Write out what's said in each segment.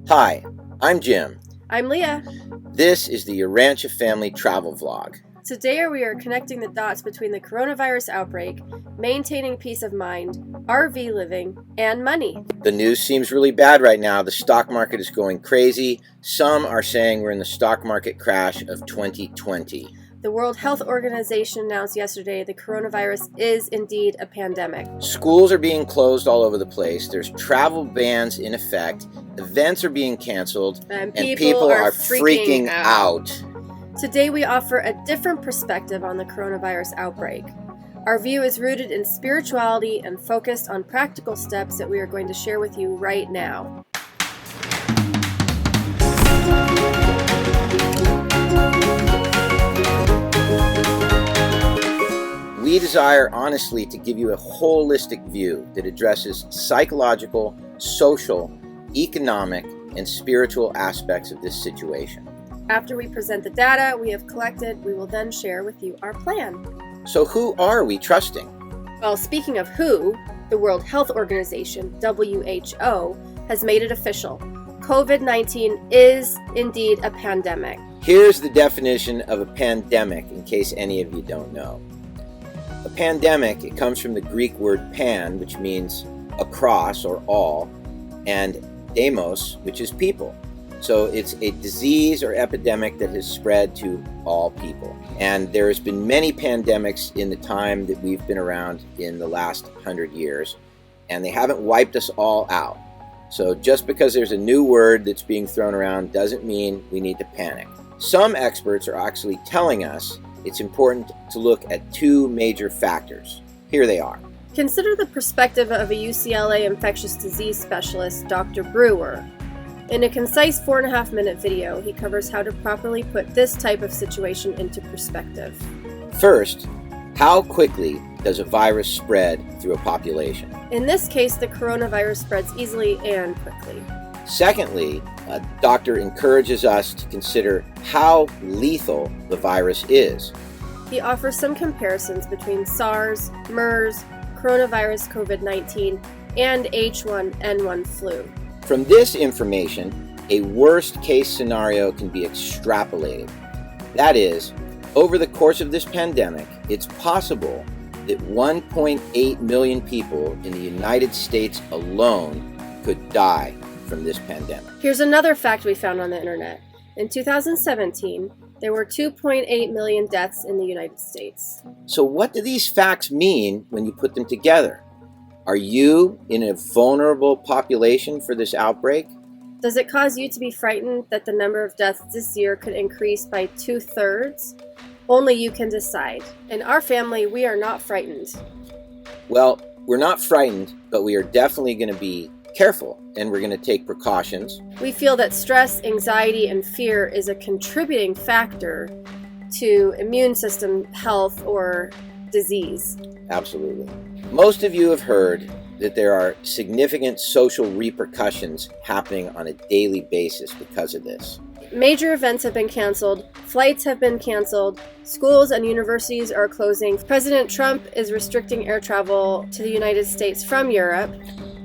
Hi, I'm Jim. I'm Leah. This is the Urantia family travel vlog. Today we are connecting the dots between the coronavirus outbreak, maintaining peace of mind, RV living, and money. The news seems really bad right now. The stock market is going crazy. Some are saying we're in the stock market crash of 2020. The World Health Organization announced yesterday the coronavirus is indeed a pandemic. Schools are being closed all over the place. There's travel bans in effect. Events are being canceled. And people are freaking out. Today we offer a different perspective on the coronavirus outbreak. Our view is rooted in spirituality and focused on practical steps that we are going to share with you right now. We desire honestly to give you a holistic view that addresses psychological, social, economic, and spiritual aspects of this situation. After we present the data we have collected, we will then share with you our plan. So who are we trusting? Well, speaking of who, the World Health Organization, WHO, has made it official. COVID-19 is indeed a pandemic. Here's the definition of a pandemic in case any of you don't know. A pandemic, it comes from the Greek word pan, which means across or all, and demos, which is people. So it's a disease or epidemic that has spread to all people. And there has been many pandemics in the time that we've been around in the last 100 years, and they haven't wiped us all out. So just because there's a new word that's being thrown around doesn't mean we need to panic. Some experts are actually telling us it's important to look at two major factors. Here they are. Consider the perspective of a UCLA infectious disease specialist, Dr. Brewer. In a concise 4.5-minute video, he covers how to properly put this type of situation into perspective. First, how quickly does a virus spread through a population? In this case, the coronavirus spreads easily and quickly. Secondly, a doctor encourages us to consider how lethal the virus is. He offers some comparisons between SARS, MERS, coronavirus COVID-19, and H1N1 flu. From this information, a worst-case scenario can be extrapolated. That is, over the course of this pandemic, it's possible that 1.8 million people in the United States alone could die from this pandemic. Here's another fact we found on the internet. In 2017, there were 2.8 million deaths in the United States. So what do these facts mean when you put them together? Are you in a vulnerable population for this outbreak? Does it cause you to be frightened that the number of deaths this year could increase by 2/3? Only you can decide. In our family, we are not frightened. Well, we're not frightened, but we are definitely going to be careful, and we're going to take precautions. We feel that stress, anxiety, and fear is a contributing factor to immune system health or disease. Absolutely. Most of you have heard that there are significant social repercussions happening on a daily basis because of this. Major events have been canceled, flights have been canceled, schools and universities are closing. President Trump is restricting air travel to the United States from Europe.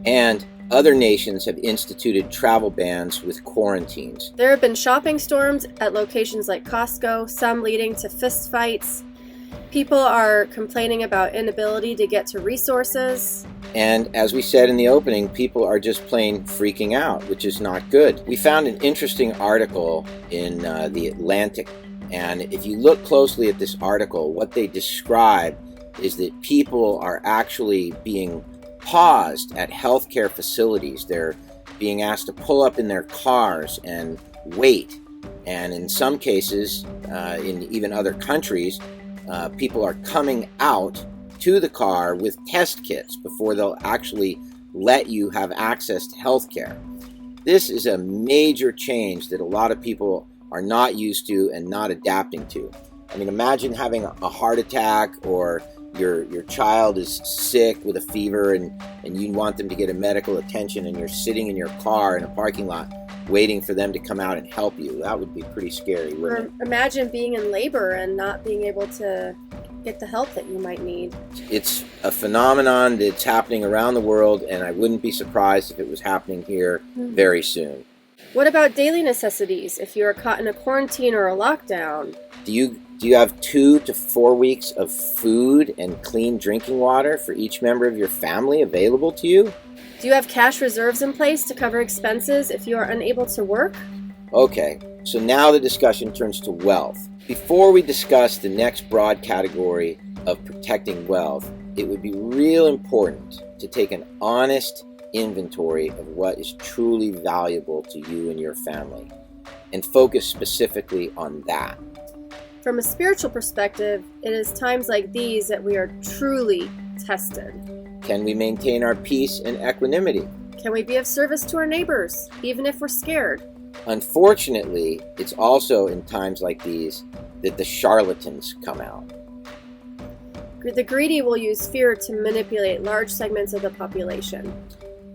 And other nations have instituted travel bans with quarantines. There have been shopping storms at locations like Costco, some leading to fistfights. People are complaining about inability to get to resources. And as we said in the opening, people are just plain freaking out, which is not good. We found an interesting article in The Atlantic, and if you look closely at this article, what they describe is that people are actually being paused at healthcare facilities. They're being asked to pull up in their cars and wait. And in some cases, in even other countries, people are coming out to the car with test kits before they'll actually let you have access to healthcare. This is a major change that a lot of people are not used to and not adapting to. I mean, imagine having a heart attack, or your child is sick with a fever and you want them to get a medical attention, and you're sitting in your car in a parking lot waiting for them to come out and help you. That would be pretty scary, wouldn't it? Imagine being in labor and not being able to get the help that you might need. It's a phenomenon that's happening around the world, and I wouldn't be surprised if it was happening here very soon. What about daily necessities if you are caught in a quarantine or a lockdown? Do you have 2 to 4 weeks of food and clean drinking water for each member of your family available to you? Do you have cash reserves in place to cover expenses if you are unable to work? Okay, so now the discussion turns to wealth. Before we discuss the next broad category of protecting wealth, it would be real important to take an honest inventory of what is truly valuable to you and your family, and focus specifically on that. From a spiritual perspective, it is times like these that we are truly tested. Can we maintain our peace and equanimity? Can we be of service to our neighbors, even if we're scared? Unfortunately, it's also in times like these that the charlatans come out. The greedy will use fear to manipulate large segments of the population.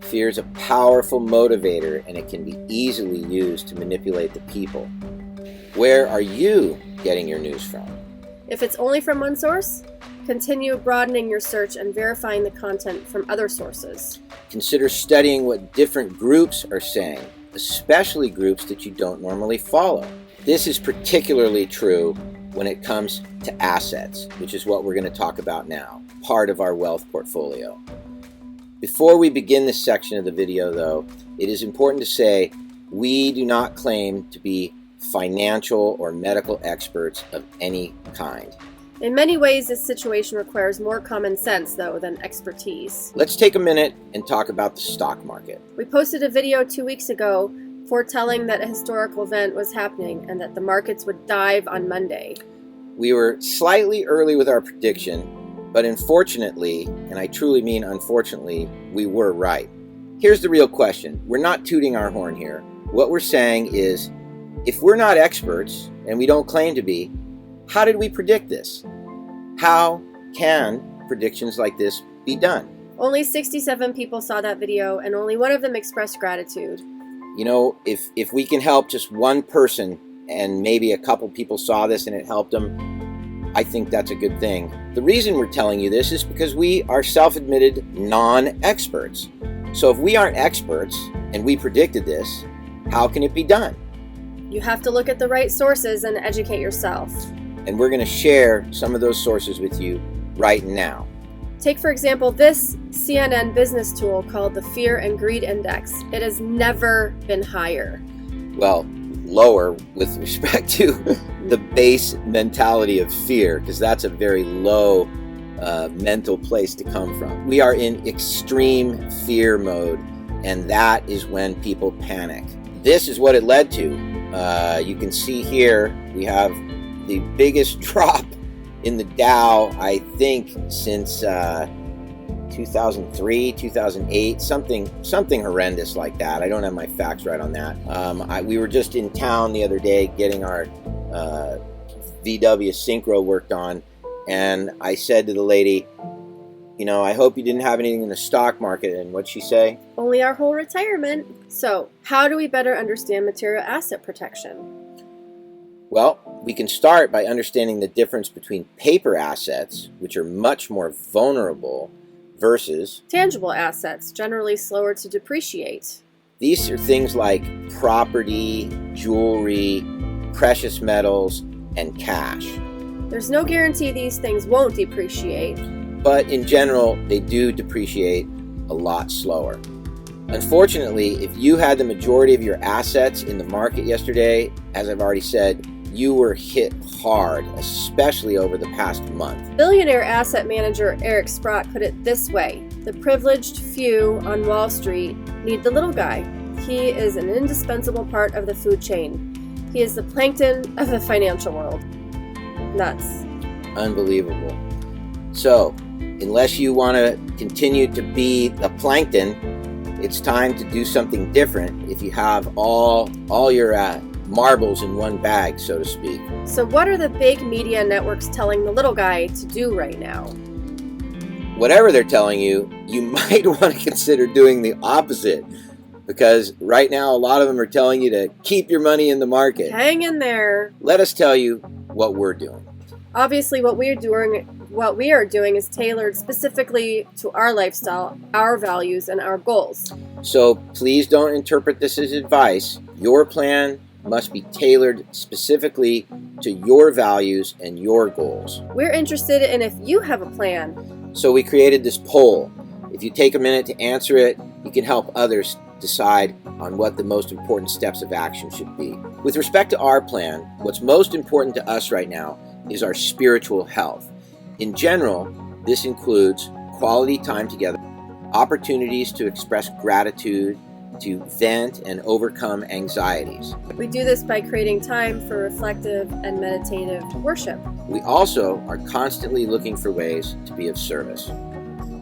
Fear is a powerful motivator, and it can be easily used to manipulate the people. Where are you getting your news from? If it's only from one source, continue broadening your search and verifying the content from other sources. Consider studying what different groups are saying, especially groups that you don't normally follow. This is particularly true when it comes to assets, which is what we're going to talk about now, part of our wealth portfolio. Before we begin this section of the video, though, it is important to say we do not claim to be financial or medical experts of any kind. In many ways, this situation requires more common sense, though, than expertise. Let's take a minute and talk about the stock market. We posted a video 2 weeks ago foretelling that a historical event was happening and that the markets would dive on Monday. We were slightly early with our prediction, but unfortunately, and I truly mean unfortunately, we were right. Here's the real question. We're not tooting our horn here. What we're saying is, if we're not experts, and we don't claim to be, how did we predict this? How can predictions like this be done? Only 67 people saw that video, and only one of them expressed gratitude. You know, if we can help just one person, and maybe a couple people saw this and it helped them, I think that's a good thing. The reason we're telling you this is because we are self-admitted non-experts. So if we aren't experts and we predicted this, how can it be done? You have to look at the right sources and educate yourself. And we're going to share some of those sources with you right now. Take, for example, this CNN business tool called the Fear and Greed Index. It has never been higher. Well, lower with respect to the base mentality of fear, because that's a very low mental place to come from. We are in extreme fear mode, and that is when people panic. This is what it led to. You can see here we have the biggest drop in the Dow, I think, since 2003, 2008, something horrendous like that. I don't have my facts right on that. We were just in town the other day getting our VW Syncro worked on, and I said to the lady, you know, I hope you didn't have anything in the stock market. And what'd she say? Only our whole retirement. So, how do we better understand material asset protection? Well, we can start by understanding the difference between paper assets, which are much more vulnerable, versus tangible assets, generally slower to depreciate. These are things like property, jewelry, precious metals, and cash. There's no guarantee these things won't depreciate. But in general, they do depreciate a lot slower. Unfortunately, if you had the majority of your assets in the market yesterday, as I've already said, you were hit hard, especially over the past month. Billionaire asset manager Eric Sprott put it this way: the privileged few on Wall Street need the little guy. He is an indispensable part of the food chain. He is the plankton of the financial world. Nuts. Unbelievable. So, unless you want to continue to be the plankton, it's time to do something different if you have all your marbles in one bag, so to speak. So what are the big media networks telling the little guy to do right now? Whatever they're telling you, you might want to consider doing the opposite, because right now a lot of them are telling you to keep your money in the market. Hang in there. Let us tell you what we're doing. Obviously, what we are doing is tailored specifically to our lifestyle, our values, and our goals. So please don't interpret this as advice. Your plan must be tailored specifically to your values and your goals. We're interested in if you have a plan. So we created this poll. If you take a minute to answer it, you can help others decide on what the most important steps of action should be. With respect to our plan, what's most important to us right now is our spiritual health. In general, this includes quality time together, opportunities to express gratitude, to vent and overcome anxieties. We do this by creating time for reflective and meditative worship. We also are constantly looking for ways to be of service.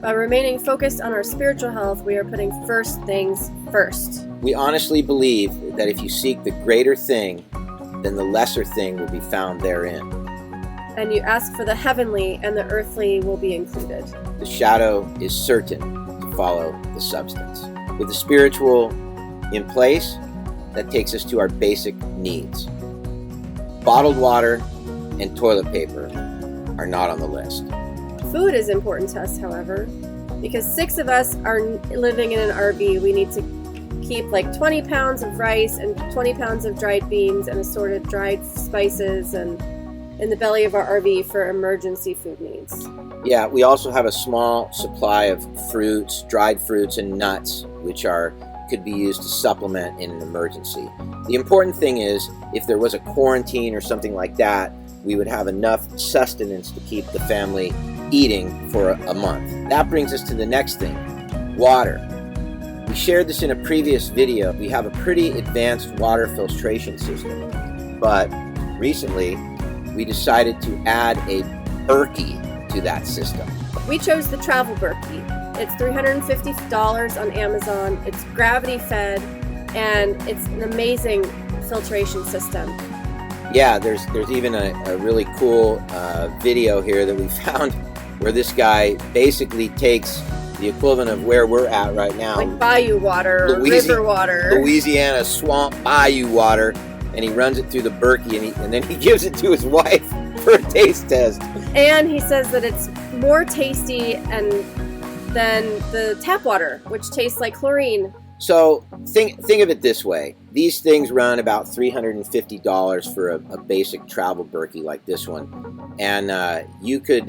By remaining focused on our spiritual health, we are putting first things first. We honestly believe that if you seek the greater thing, then the lesser thing will be found therein. And you ask for the heavenly, and the earthly will be included. The shadow is certain to follow the substance. With the spiritual in place, that takes us to our basic needs. Bottled water and toilet paper are not on the list. Food is important to us, however. Because 6 of us are living in an RV, we need to keep like 20 pounds of rice and 20 pounds of dried beans and assorted dried spices and in the belly of our RV for emergency food needs. Yeah, we also have a small supply of fruits, dried fruits, and nuts, which could be used to supplement in an emergency. The important thing is, if there was a quarantine or something like that, we would have enough sustenance to keep the family eating for a month. That brings us to the next thing, water. We shared this in a previous video. We have a pretty advanced water filtration system, but recently we decided to add a Berkey to that system. We chose the travel Berkey. It's $350 on Amazon. It's gravity fed, and it's an amazing filtration system. Yeah, there's even a really cool video here that we found where this guy basically takes the equivalent of where we're at right now. Like bayou water or river water. Louisiana swamp bayou water, and he runs it through the Berkey, and then he gives it to his wife for a taste test. And he says that it's more tasty than the tap water, which tastes like chlorine. So think of it this way. These things run about $350 for a basic travel Berkey like this one. And you could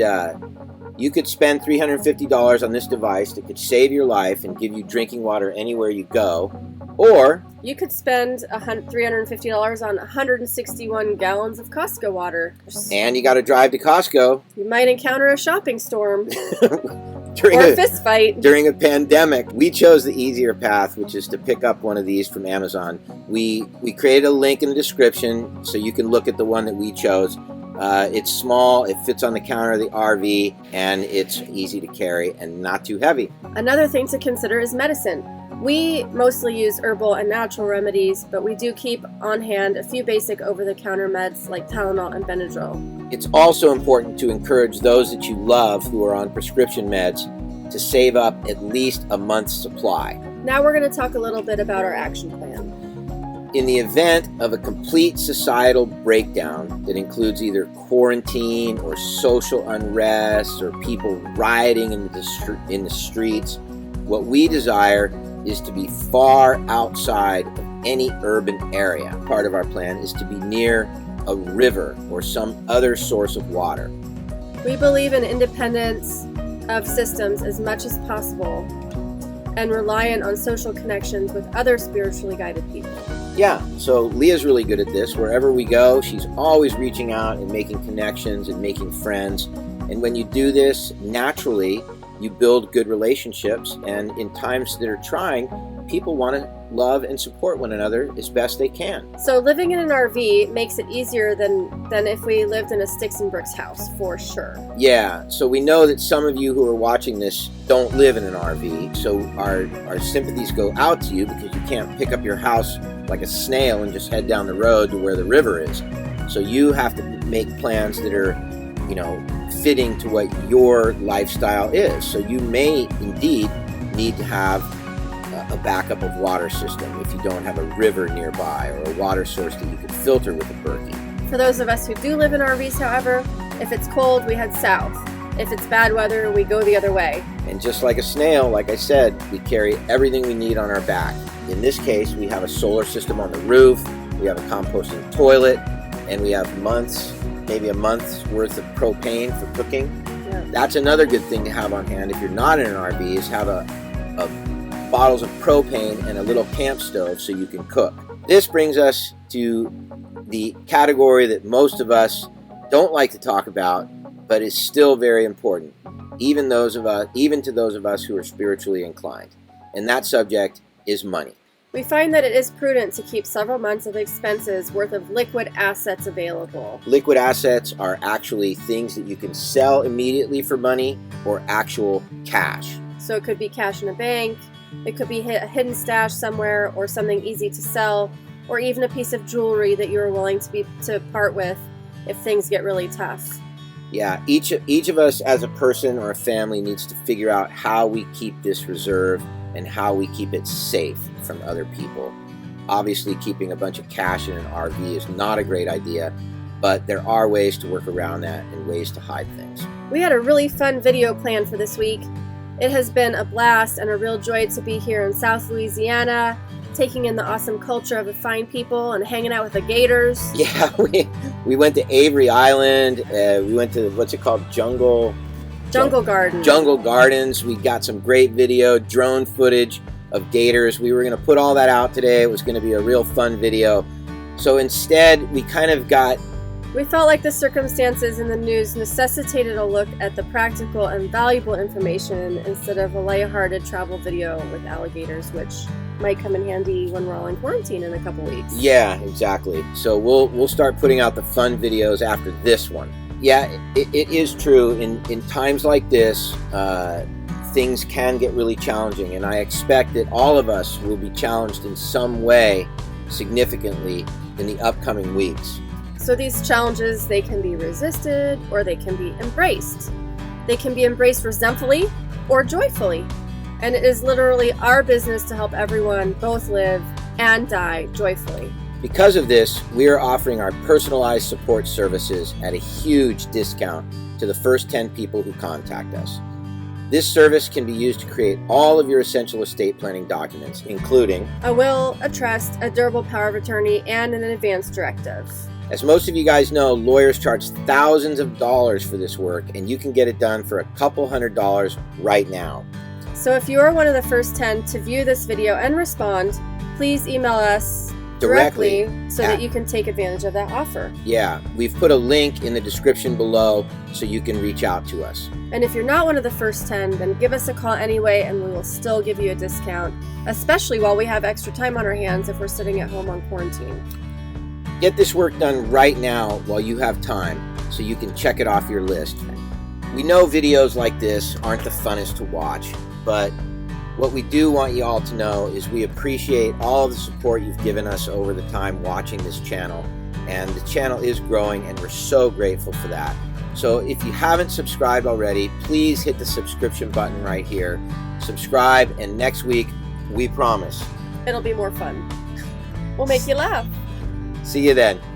spend $350 on this device that could save your life and give you drinking water anywhere you go. Or you could spend $350 on 161 gallons of Costco water. And you got to drive to Costco. You might encounter a shopping storm. Or a fist fight. During a pandemic. We chose the easier path, which is to pick up one of these from Amazon. We created a link in the description so you can look at the one that we chose. It's small, it fits on the counter of the RV, and it's easy to carry and not too heavy. Another thing to consider is medicine. We mostly use herbal and natural remedies, but we do keep on hand a few basic over-the-counter meds like Tylenol and Benadryl. It's also important to encourage those that you love who are on prescription meds to save up at least a month's supply. Now we're going to talk a little bit about our action plan. In the event of a complete societal breakdown that includes either quarantine or social unrest or people rioting in the streets, what we desire is to be far outside of any urban area. Part of our plan is to be near a river or some other source of water. We believe in independence of systems as much as possible and reliant on social connections with other spiritually guided people. Yeah, so Leah's really good at this. Wherever we go, she's always reaching out and making connections and making friends. And when you do this, naturally, you build good relationships. And in times that are trying, people want to love and support one another as best they can. So living in an RV makes it easier than if we lived in a sticks and bricks house, for sure. Yeah, so we know that some of you who are watching this don't live in an RV. So our sympathies go out to you because you can't pick up your house like a snail and just head down the road to where the river is. So you have to make plans that are, fitting to what your lifestyle is. So you may indeed need to have a backup of water system if you don't have a river nearby or a water source that you could filter with a Berkey. For those of us who do live in RVs, however, if it's cold, we head south. If it's bad weather, we go the other way. And just like a snail, like I said, we carry everything we need on our back. In this case, we have a solar system on the roof, we have a composting toilet, and we have maybe a month's worth of propane for cooking. Yeah. That's another good thing to have on hand if you're not in an RV, is have a bottles of propane and a little camp stove so you can cook. This brings us to the category that most of us don't like to talk about, but is still very important, even to those of us who are spiritually inclined. And that subject is money. We find that it is prudent to keep several months of expenses worth of liquid assets available. Liquid assets are actually things that you can sell immediately for money, or actual cash. So it could be cash in a bank, it could be a hidden stash somewhere, or something easy to sell, or even a piece of jewelry that you're willing to part with if things get really tough. Yeah, each of us as a person or a family needs to figure out how we keep this reserve and how we keep it safe from other people. Obviously, keeping a bunch of cash in an RV is not a great idea, but there are ways to work around that and ways to hide things. We had a really fun video planned for this week. It has been a blast and a real joy to be here in South Louisiana, taking in the awesome culture of the fine people and hanging out with the gators. Yeah, we went to Avery Island. We went to, what's it called? Jungle Gardens. Jungle Gardens. We got some great video, drone footage of gators. We were going to put all that out today. It was going to be a real fun video. So instead, we felt like the circumstances in the news necessitated a look at the practical and valuable information instead of a lighthearted travel video with alligators, which might come in handy when we're all in quarantine in a couple weeks. Yeah, exactly. So we'll start putting out the fun videos after this one. Yeah, it is true. In times like this, things can get really challenging, and I expect that all of us will be challenged in some way significantly in the upcoming weeks. So these challenges, they can be resisted or they can be embraced. They can be embraced resentfully or joyfully. And it is literally our business to help everyone both live and die joyfully. Because of this, we are offering our personalized support services at a huge discount to the first 10 people who contact us. This service can be used to create all of your essential estate planning documents, including a will, a trust, a durable power of attorney, and an advance directive. As most of you guys know, lawyers charge thousands of dollars for this work, and you can get it done for a couple $100 right now. So if you are one of the first 10 to view this video and respond, please email us directly so that you can take advantage of that offer. Yeah, we've put a link in the description below so you can reach out to us. And if you're not one of the first 10, then give us a call anyway and we will still give you a discount, especially while we have extra time on our hands if we're sitting at home on quarantine. Get this work done right now while you have time so you can check it off your list. We know videos like this aren't the funnest to watch, but what we do want you all to know is we appreciate all of the support you've given us over the time watching this channel, and the channel is growing and we're so grateful for that. So if you haven't subscribed already, please hit the subscription button right here. Subscribe, and next week, we promise, it'll be more fun. We'll make you laugh. See you then.